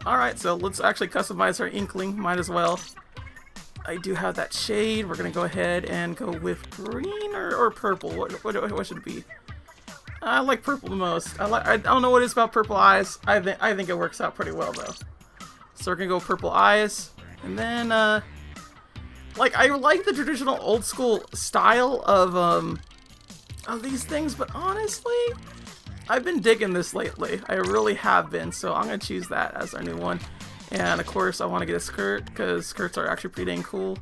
Alright, so let's actually customize our Inkling. Might as well. I do have that shade. We're going to go ahead and go with green or purple. What should it be? I like purple the most. I don't know what it is about purple eyes. I think it works out pretty well though. So we're going to go purple eyes. And then, like, I like the traditional old school style of these things, but honestly, I've been digging this lately. I really have been, so I'm going to choose that as our new one. And of course, I want to get a skirt, because skirts are actually pretty dang cool.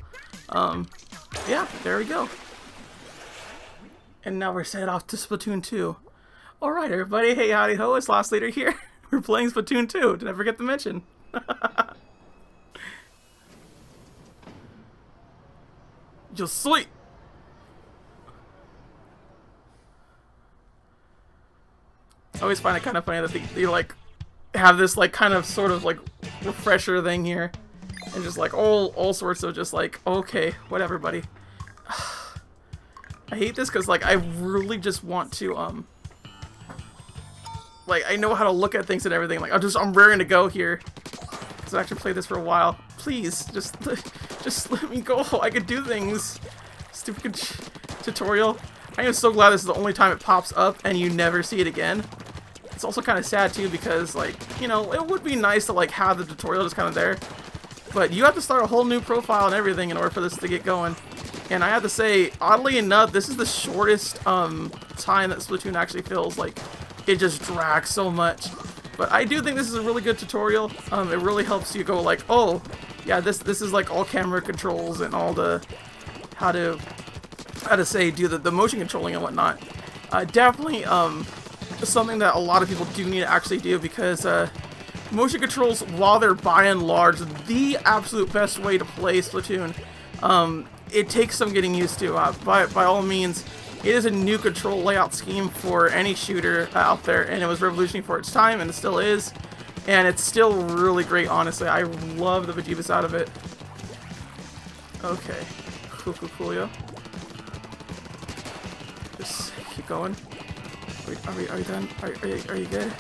Yeah, there we go. And now we're set off to Splatoon 2. Alright everybody, hey howdy ho, it's Lost Leader here. We're playing Splatoon 2, did I forget to mention? Just sweet! I always find it kind of funny that they like have this like kind of sort of like refresher thing here, and just like all sorts of just like, okay, whatever, buddy. I hate this because like I really just want to like I know how to look at things and everything. Like I'm raring to go here because I actually played this for a while. Please just let me go. I could do things. Stupid tutorial. I am so glad this is the only time it pops up and you never see it again. It's also kind of sad too because, like, you know, it would be nice to like have the tutorial just kind of there, but you have to start a whole new profile and everything in order for this to get going. And I have to say, oddly enough, this is the shortest time that Splatoon actually feels like it just drags so much. But I do think this is a really good tutorial. It really helps you go like, oh, yeah, this is like all camera controls and all the how to say do the motion controlling and whatnot. Definitely something that a lot of people do need to actually do, because motion controls, while they're by and large the absolute best way to play Splatoon, it takes some getting used to. By all means, it is a new control layout scheme for any shooter out there, and it was revolutionary for its time, and it still is, and it's still really great, honestly. I love the bejeebus out of it. Okay, coolio. Just keep going. Are you done? Are you good?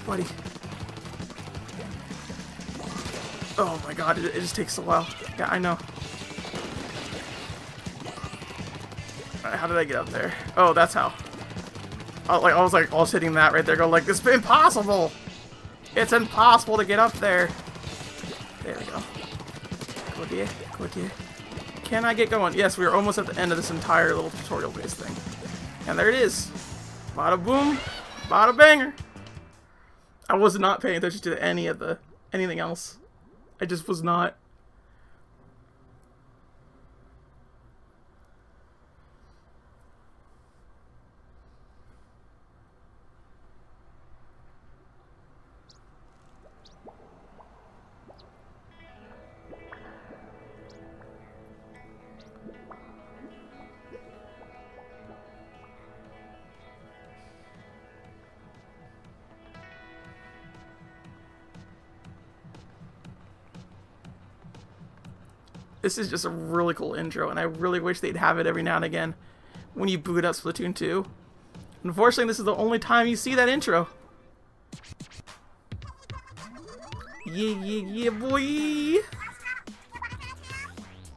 Buddy. Oh my god, it just takes a while. Yeah, I know. Alright, how did I get up there? Oh, that's how. I was hitting that right there, going like, this is impossible! It's impossible to get up there! There we go. Go dear, go dear. Can I get going? Yes, we are almost at the end of this entire little tutorial-based thing. And there it is. Bada boom, bada banger. I was not paying attention to anything else. I just was not. This is just a really cool intro, and I really wish they'd have it every now and again when you boot up Splatoon 2. Unfortunately, this is the only time you see that intro. Yeah, boy! You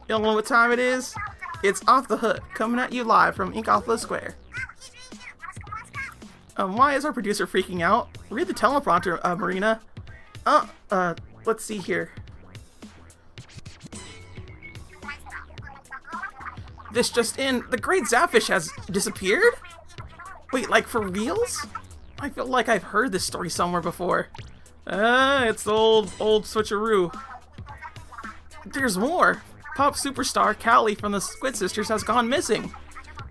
don't know what time it is? It's Off the Hook, coming at you live from Ink Off the Square. Why is our producer freaking out? Read the teleprompter, Marina. Let's see here. This just in, the Great Zapfish has disappeared? Wait, like for reals? I feel like I've heard this story somewhere before. It's the old switcheroo. There's more. Pop superstar Callie from the Squid Sisters has gone missing.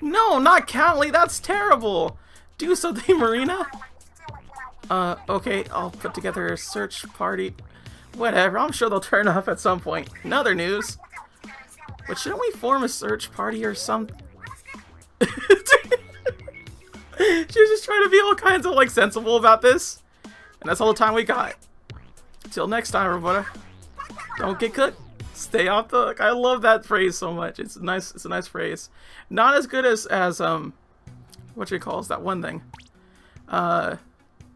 No, not Callie, that's terrible. Do something, Marina. Okay, I'll put together a search party. Whatever, I'm sure they'll turn up at some point. In other news. But shouldn't we form a search party or something? She was just trying to be all kinds of like sensible about this. And that's all the time we got. Till next time, everybody. Don't get cooked. Stay off the hook. I love that phrase so much. It's a nice phrase. Not as good as what you call that one thing.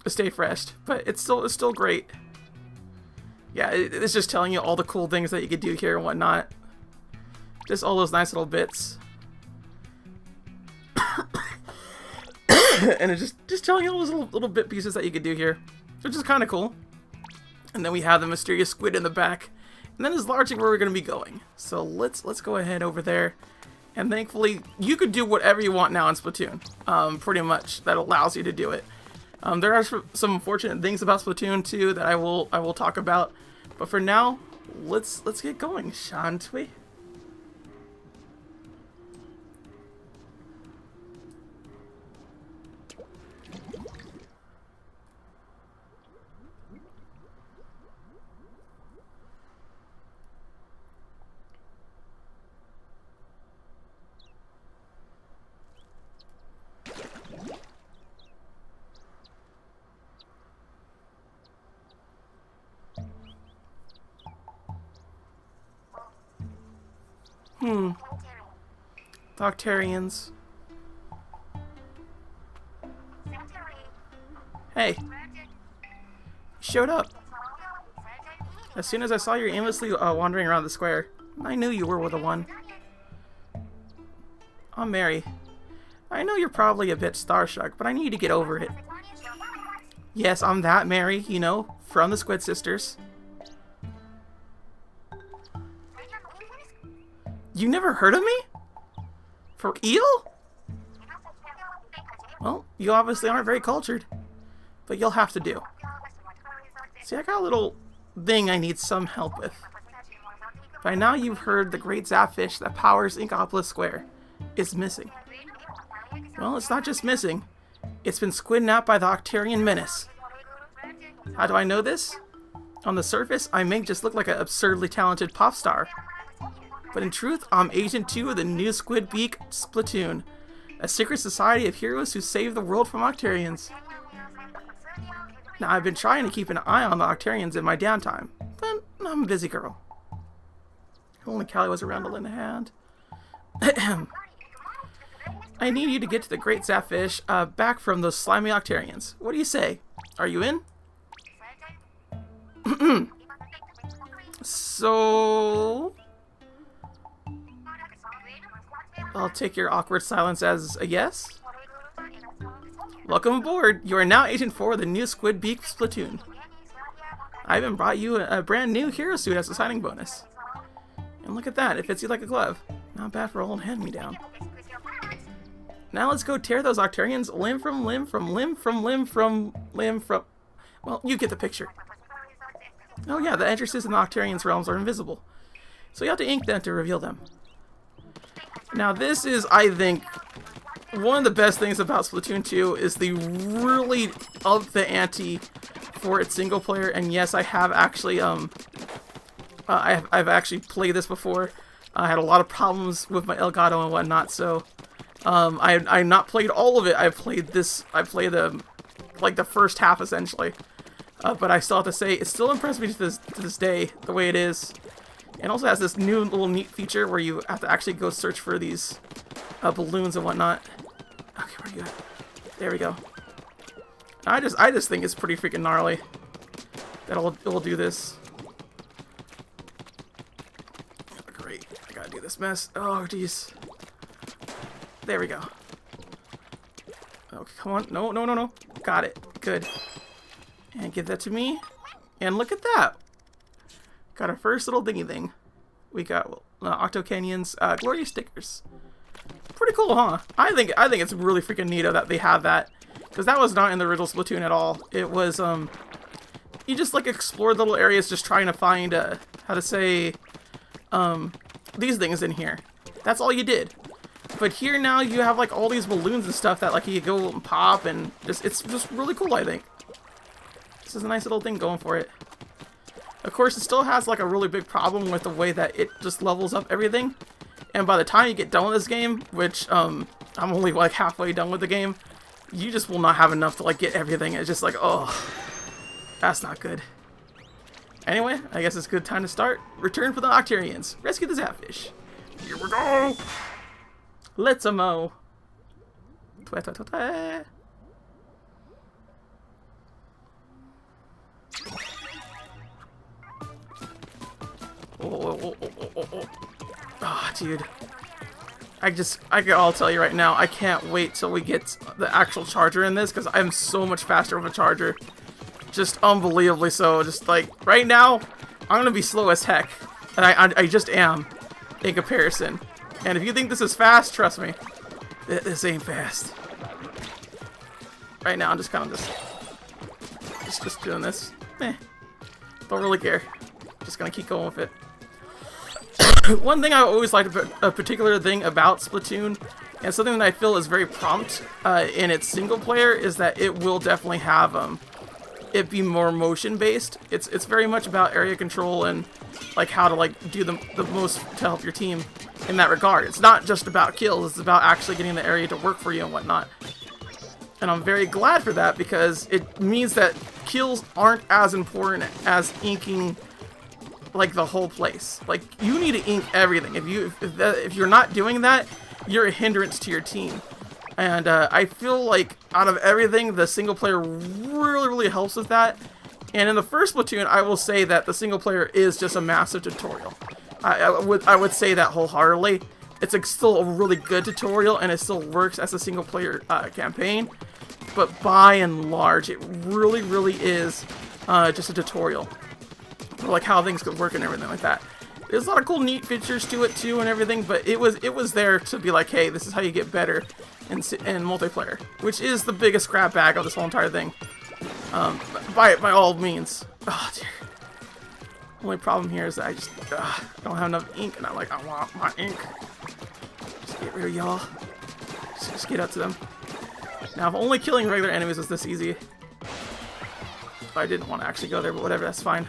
Stay fresh. But it's still great. Yeah, it's just telling you all the cool things that you could do here and whatnot. Just all those nice little bits. And it's just telling you all those little bit pieces that you could do here, which is kind of cool. And then we have the mysterious squid in the back, and that is largely where we're going to be going. So let's go ahead over there, and thankfully you could do whatever you want now in Splatoon. Pretty much that allows you to do it. There are some unfortunate things about Splatoon 2 that I will talk about, but for now, let's get going, shan't we? Octarians. Hey. You showed up. As soon as I saw you aimlessly wandering around the square, I knew you were the one. I'm Mary. I know you're probably a bit starstruck, but I need to get over it. Yes, I'm that Mary, you know, from the Squid Sisters. You never heard of me? For real? Well, you obviously aren't very cultured, but you'll have to do. See, I got a little thing I need some help with. By now you've heard the great zapfish that powers Inkopolis Square is missing. Well, it's not just missing. It's been squidnapped by the Octarian menace. How do I know this? On the surface, I may just look like an absurdly talented pop star. But in truth, I'm Agent 2 of the new Squid Beak Splatoon, a secret society of heroes who save the world from Octarians. Now, I've been trying to keep an eye on the Octarians in my downtime, but I'm a busy girl. If only Callie was around to lend a hand. I need you to get to the Great Zapfish back from those slimy Octarians. What do you say? Are you in? So... I'll take your awkward silence as a yes. Welcome aboard. You are now Agent 4 of the new Squid Beak Splatoon. I even brought you a brand new hero suit as a signing bonus. And look at that, it fits you like a glove. Not bad for old hand-me-down. Now let's go tear those Octarians limb from limb from limb from limb from limb from... Well, you get the picture. Oh yeah, the entrances in the Octarians' realms are invisible. So you have to ink them to reveal them. Now this is, I think, one of the best things about Splatoon 2 is the really up the ante for its single player. And yes, I have actually I've actually played this before. I had a lot of problems with my Elgato and whatnot, so I've not played all of it. I played like the first half essentially, but I still have to say it still impressed me to this day the way it is. And also has this new little neat feature where you have to actually go search for these balloons and whatnot. Okay, where are you at? There we go. I just think it's pretty freaking gnarly that it'll do this. Great, I gotta do this mess. Oh, jeez. There we go. Okay, come on. No, no, no, no. Got it. Good. And give that to me. And look at that. Got our first little dingy thing. We got Octo Canyon's glorious stickers. Pretty cool, huh? I think it's really freaking neato that they have that, because that was not in the original Splatoon at all. It was you just like explored little areas, just trying to find how to say these things in here. That's all you did. But here now you have like all these balloons and stuff that like you go and pop, and it's just really cool. I think this is a nice little thing going for it. Of course, it still has like a really big problem with the way that it just levels up everything. And by the time you get done with this game, which I'm only like halfway done with the game, you just will not have enough to like get everything. It's just like, oh, that's not good. Anyway, I guess it's a good time to start. Return for the Octarians. Rescue the Zapfish. Here we go. Let's-a mo. Oh, dude. I can all tell you right now, I can't wait till we get the actual charger in this, because I'm so much faster with a charger. Just unbelievably so. Just like, right now, I'm going to be slow as heck. And I just am, in comparison. And if you think this is fast, trust me, this ain't fast. Right now, I'm just kind of just doing this. Don't really care. Just gonna keep going with it. One thing I always liked, a particular thing about Splatoon, and something that I feel is very prompt in its single player, is that it will definitely have it be more motion based. It's very much about area control and like how to like do the most to help your team in that regard. It's not just about kills, it's about actually getting the area to work for you and whatnot. And I'm very glad for that, because it means that kills aren't as important as inking like the whole place. Like, you need to ink everything. If you're not doing that, you're a hindrance to your team. And I feel like out of everything, the single player really helps with that. And in the first Splatoon, I will say that the single player is just a massive tutorial. I would say that wholeheartedly. It's still a really good tutorial, and it still works as a single player campaign. But by and large, it really is just a tutorial for like how things could work and everything like that. There's a lot of cool, neat features to it too and everything, but it was there to be like, hey, this is how you get better in multiplayer, which is the biggest grab bag of this whole entire thing. By all means. Oh dear. Only problem here is that I just don't have enough ink, and I want my ink. Just get rid of y'all. Just get up to them. Now, if only killing regular enemies was this easy, I didn't want to actually go there, but whatever, that's fine.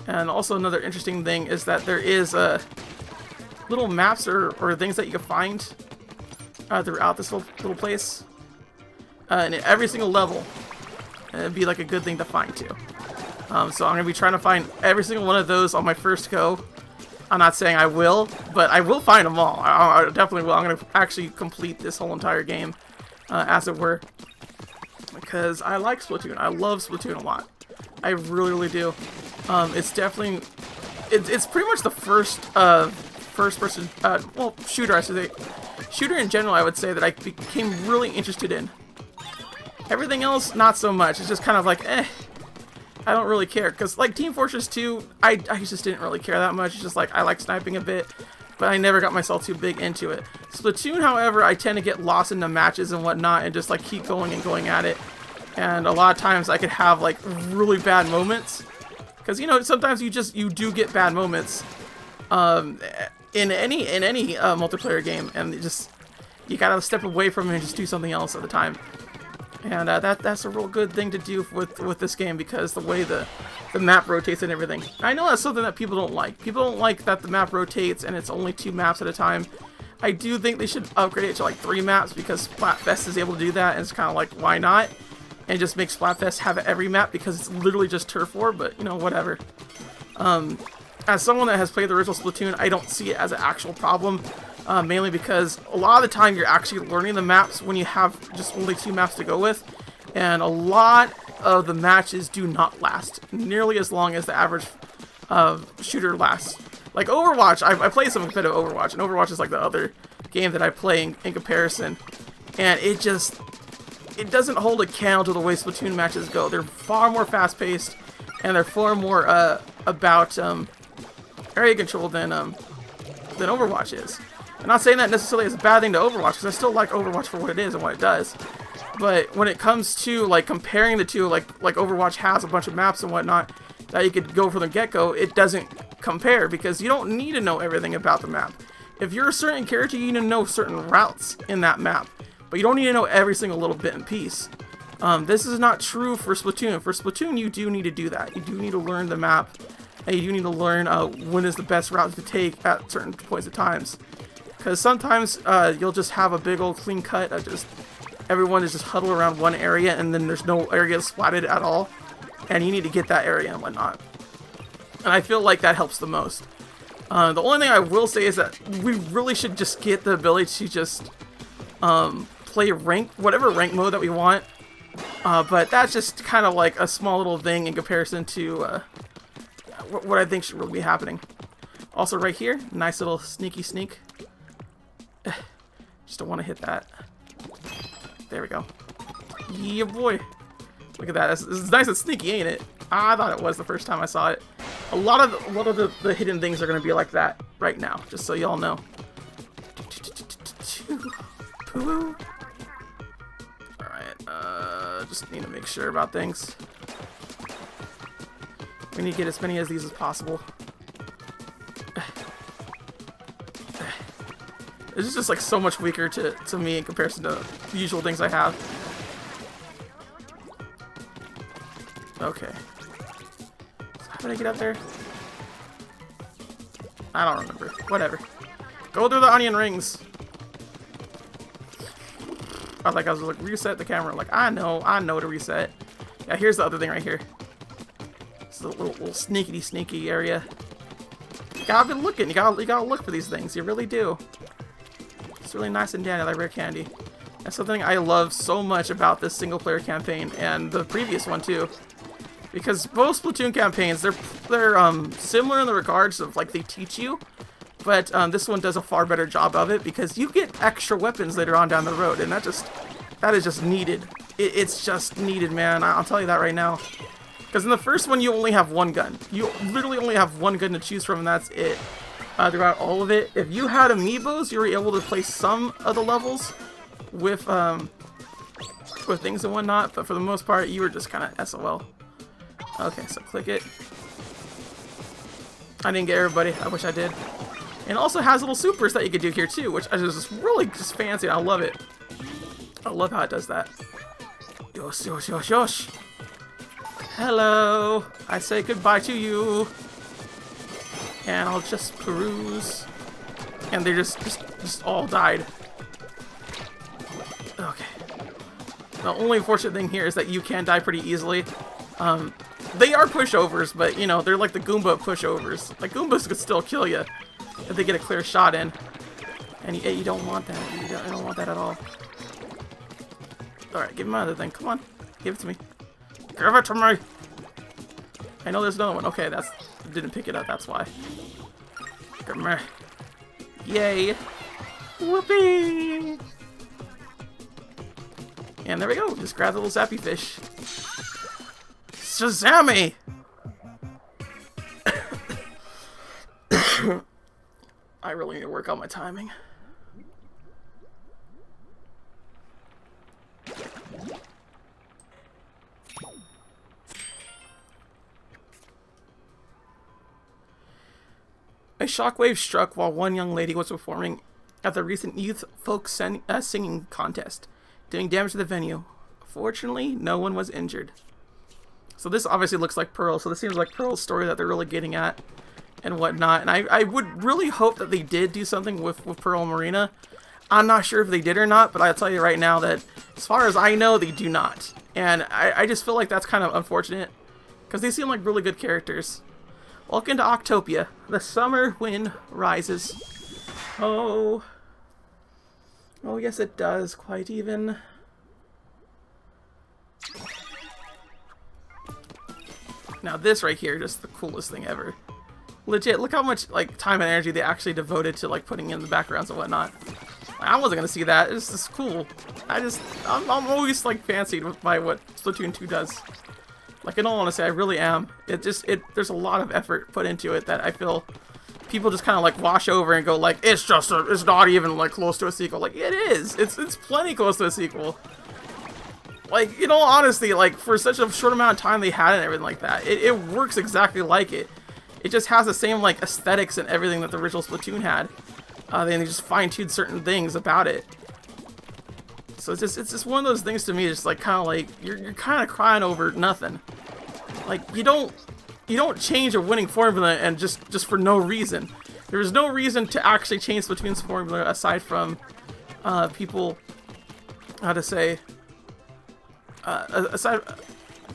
And also another interesting thing is that there is little maps or things that you can find throughout this little place. And in every single level, it'd be like a good thing to find too. So I'm going to be trying to find every single one of those on my first go. I'm not saying I will, but I will find them all. I definitely will. I'm going to actually complete this whole entire game, as it were. Because I like Splatoon. I love Splatoon a lot. I really do. It's definitely... It's pretty much the first-person... well, shooter, I should say. Shooter in general, I would say, that I became really interested in. Everything else, not so much. It's just kind of like, I don't really care. Because, like, Team Fortress 2, I just didn't really care that much. It's just like, I like sniping a bit, but I never got myself too big into it. Splatoon, however, I tend to get lost in the matches and whatnot and just, like, keep going and going at it. And a lot of times I could have, like, really bad moments. Because, you know, sometimes you do get bad moments in any multiplayer game. And you gotta step away from it and just do something else at the time. And that's a real good thing to do with this game, because the way the map rotates and everything. I know that's something that people don't like. People don't like that the map rotates and it's only 2 maps at a time. I do think they should upgrade it to like 3 maps, because Splatfest is able to do that, and it's kind of like, why not? And just make Splatfest have every map, because it's literally just turf war, but you know, whatever. As someone that has played the original Splatoon, I don't see it as an actual problem. Mainly because a lot of the time you're actually learning the maps when you have just only 2 maps to go with. And a lot of the matches do not last nearly as long as the average shooter lasts. Like Overwatch, I play some bit of Overwatch, and Overwatch is like the other game that I play in comparison. And it doesn't hold a candle to the way Splatoon matches go. They're far more fast-paced, and they're far more about area control than Overwatch is. I'm not saying that necessarily is a bad thing to Overwatch, because I still like Overwatch for what it is and what it does. But when it comes to like comparing the two, like Overwatch has a bunch of maps and whatnot that you could go from the get-go, it doesn't compare, because you don't need to know everything about the map. If you're a certain character, you need to know certain routes in that map, but you don't need to know every single little bit and piece. This is not true for Splatoon. For Splatoon, you do need to do that. You do need to learn the map, and you do need to learn when is the best route to take at certain points of times. Because sometimes you'll just have a big old clean cut of just everyone is just huddled around one area, and then there's no area splatted at all, and you need to get that area and whatnot. And I feel like that helps the most. The only thing I will say is that we really should just get the ability to just play whatever rank mode that we want. But that's just kind of like a small little thing in comparison to what I think should really be happening. Also right here, nice little sneaky sneak. Just don't want to hit that. There we go. Yeah, boy. Look at that. This is nice and sneaky, ain't it? I thought it was the first time I saw it. A lot of the hidden things are going to be like that right now, just so y'all know. Alright, just need to make sure about things. We need to get as many of these as possible. This is just like so much weaker to me in comparison to the usual things I have. Okay. So how did I get up there? I don't remember. Whatever. Go through the onion rings. I was like, reset the camera. Like, I know to reset. Yeah, here's the other thing right here. It's a little sneaky area. You gotta be looking. You gotta look for these things. You really do. It's really nice and dandy, like rare candy. That's something I love so much about this single player campaign and the previous one too. Because both Splatoon campaigns, they're similar in the regards of like they teach you, but this one does a far better job of it because you get extra weapons later on down the road, and that is just needed. It's just needed, man. I'll tell you that right now. Because in the first one, you only have one gun. You literally only have one gun to choose from, and that's it. Throughout all of it, if you had amiibos, you were able to play some of the levels with things and whatnot, but for the most part, you were just kind of SOL. Okay, so click it. I didn't get everybody. I wish I did. And it also has little supers that you could do here too, which is just really just fancy. I love it. I love how it does that. Yosh. Hello. I say goodbye to you. And I'll just peruse. And they just all died. Okay. The only unfortunate thing here is that you can die pretty easily. They are pushovers, but you know, they're like the Goomba pushovers. Like Goombas could still kill you if they get a clear shot in. And you don't want that. You don't want that at all. Alright, give me my other thing. Come on. Give it to me. Give it to me! I know there's another one. Okay, didn't pick it up, that's why. Come here. Yay! Whoopee! And there we go. Just grab the little zappy fish. Shazammy! I really need to work on my timing. A shockwave struck while one young lady was performing at the recent youth folk singing contest, doing damage to the venue. Fortunately, no one was injured. So this obviously looks like Pearl, so this seems like Pearl's story that they're really getting at and whatnot. And I would really hope that they did do something with Pearl and Marina. I'm not sure if they did or not, but I'll tell you right now that as far as I know, they do not. And I just feel like that's kind of unfortunate because they seem like really good characters. Welcome to Octopia. The summer wind rises. Oh. Oh, yes it does. Quite even. Now this right here, just the coolest thing ever. Legit, look how much like time and energy they actually devoted to like putting in the backgrounds and whatnot. I wasn't gonna see that. It's just cool. I'm always like fancied by what Splatoon 2 does. Like in all honesty, I really am. There's a lot of effort put into it that I feel people just kind of like wash over and go like, it's not even like close to a sequel. Like it is. It's plenty close to a sequel. Like, in all honesty, like for such a short amount of time they had and everything like that, it works exactly like it. It just has the same like aesthetics and everything that the original Splatoon had. Then they just fine-tuned certain things about it. So it's just one of those things to me. Just like kind of like you're kind of crying over nothing. Like you don't change a winning formula and just for no reason. There is no reason to actually change Splatoon's formula aside from people, how to say,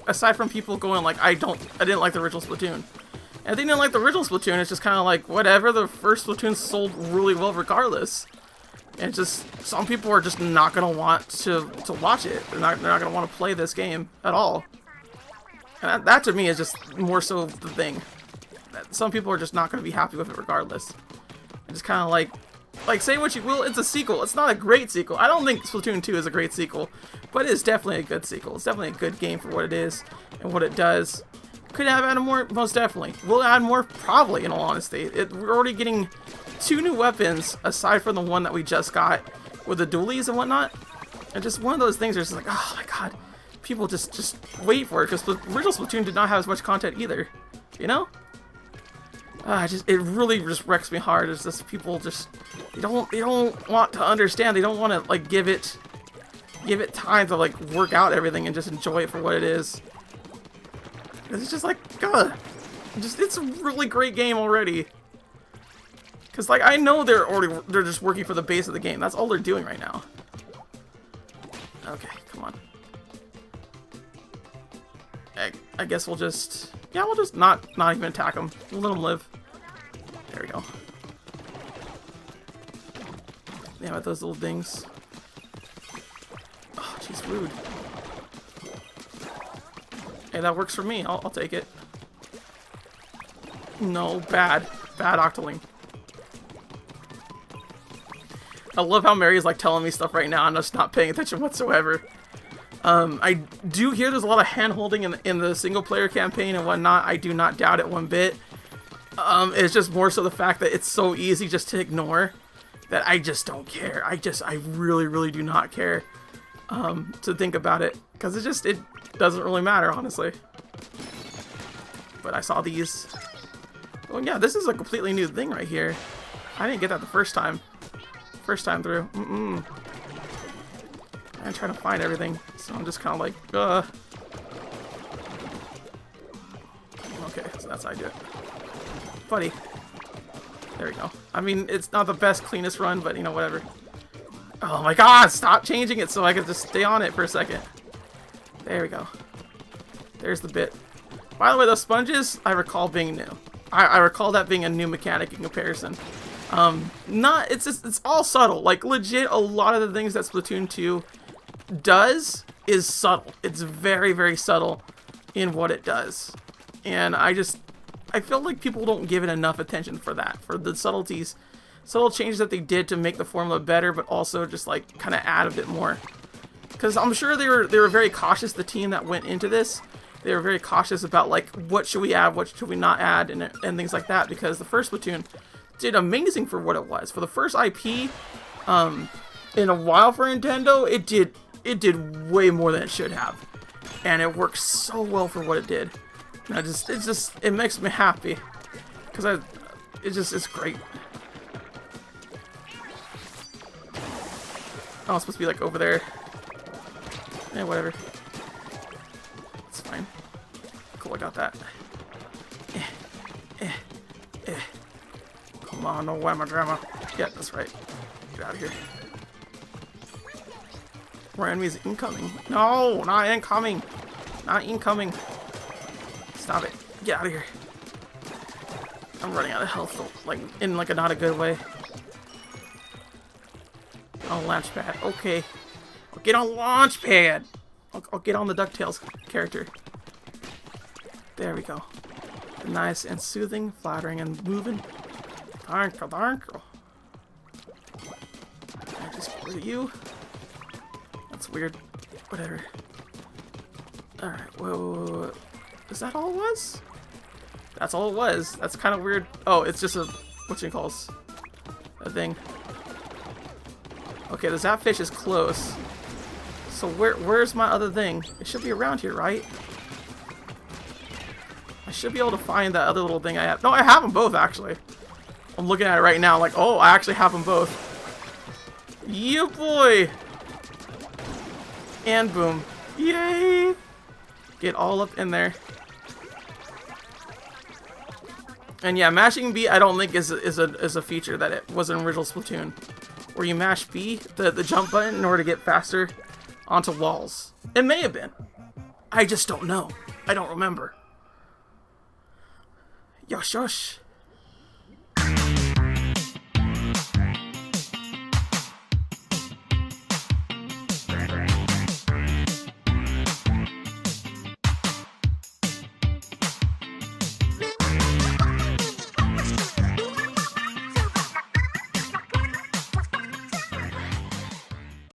aside from people going like I didn't like the original Splatoon. And if they didn't like the original Splatoon, it's just kind of like whatever. The first Splatoon sold really well regardless. And it's just some people are just not gonna want to watch it. They're not gonna want to play this game at all. And that to me is just more so the thing. some people are just not going to be happy with it regardless. It's kind of like say what you will, it's a sequel. It's not a great sequel. I don't think Splatoon 2 is a great sequel, but it's definitely a good sequel. It's definitely a good game for what it is and what it does. Could have added more, most definitely. We'll add more, probably, in all honesty. We're already getting 2 new weapons, aside from the one that we just got with the dualies and whatnot. And just one of those things where it's like, oh my god, people just wait for it, because the original Splatoon did not have as much content either, you know? It really just wrecks me hard. It's just people just they don't want to understand. They don't want to like give it time to like work out everything and just enjoy it for what it is. It's just like it's a really great game already. Cause like I know they're just working for the base of the game. That's all they're doing right now. Okay, come on. I guess we'll just not even attack them. We'll let them live. There we go. Yeah, with those little things. Oh, jeez, rude. Hey, that works for me. I'll take it. No, bad Octoling. I love how Mary's like telling me stuff right now and I'm just not paying attention whatsoever. I do hear there's a lot of hand-holding in the single-player campaign and whatnot. I do not doubt it one bit. It's just more so the fact that it's so easy just to ignore that I just don't care. I really, really do not care to think about it, because it doesn't really matter, honestly. But I saw these. Oh yeah, this is a completely new thing right here. I didn't get that the first time. First time through. I'm trying to find everything, so I'm just kind of like, Okay, so that's how I do it. Buddy. There we go. I mean, it's not the best, cleanest run, but, you know, whatever. Oh my god, stop changing it so I can just stay on it for a second. There we go. There's the bit. By the way, those sponges, I recall being new. I recall that being a new mechanic in comparison. It's all subtle. Like, legit, a lot of the things that Splatoon 2 does is subtle. It's very, very subtle in what it does. And I feel like people don't give it enough attention for that, for the subtle changes that they did to make the formula better, but also just like kind of add a bit more. Because I'm sure they were very cautious, the team that went into this. They were very cautious about like what should we add, what should we not add, and things like that. Because the first Splatoon did amazing for what it was. For the first IP, in a while for Nintendo, it did way more than it should have, and it worked so well for what it did. And it makes me happy, because it's great. Oh, it's supposed to be like over there. Yeah, whatever. It's fine. Cool, I got that. Come on, no whamma drama. Yeah, that's right. Get out of here. More enemies incoming. No, not incoming. Not incoming. Stop it. Get out of here. I'm running out of health, like, in like a not a good way. Oh, launch pad. Okay. I'll get on launch pad. I'll get on the DuckTales character. There we go. Nice and soothing, flattering and moving. Darnkle, darnkle. Can I just hurt you? That's weird. Whatever. Alright, whoa. Is that all it was? That's all it was. That's kind of weird. Oh, it's just a whatchamacalls. A thing. Okay, the Zapfish is close. So where's my other thing? It should be around here, right? I should be able to find that other little thing I have. No, I have them both, actually. I'm looking at it right now, like, oh, I actually have them both. Yeah, boy! And boom. Yay! Get all up in there. And yeah, mashing B I don't think is a feature that it was in original Splatoon. Where you mash B, the jump button, in order to get faster onto walls. It may have been. I just don't know. I don't remember. Yosh yosh.